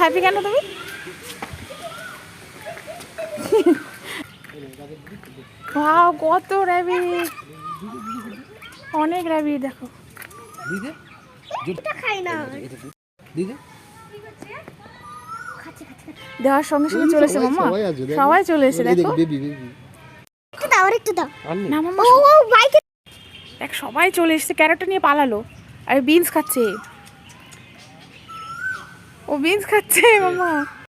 Happy কেন তুমি? Wow কত র্যাবিট, অনেক র্যাবিট দেখো। দেওয়ার সঙ্গে সঙ্গে চলে এসে মামা, সবাই চলে এসে দেখো। না মামা দেখ সবাই চলে এসেছে, ক্যারেটটা নিয়ে পালালো। আর বিনস খাচ্ছে, ও বিনস খাচ্ছে মামা।